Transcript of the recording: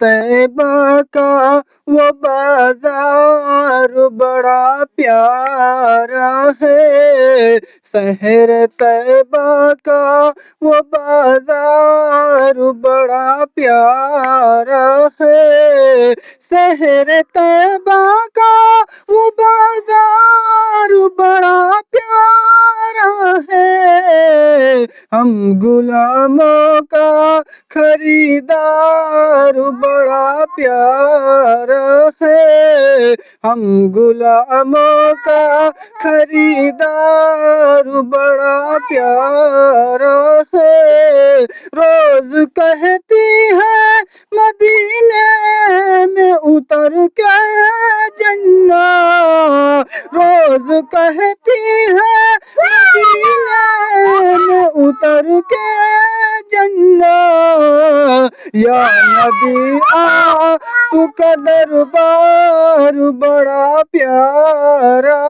طیبہ کا وہ بازار بڑا پیارا ہے، شہر طیبہ کا وہ بازار بڑا پیارا ہے، شہر طیبہ کا وہ بازار بڑا پیارا ہے، ہم غلاموں کا خریدار بڑا پیارا ہے، ہم غلاموں کا خریدار بڑا پیارا ہے، روز کہتی ہے مدینے میں اتر کے جنت، روز کہتی ہے مدینے میں اتر کے جنت، یا نبی آپ کا دربار بڑا پیارا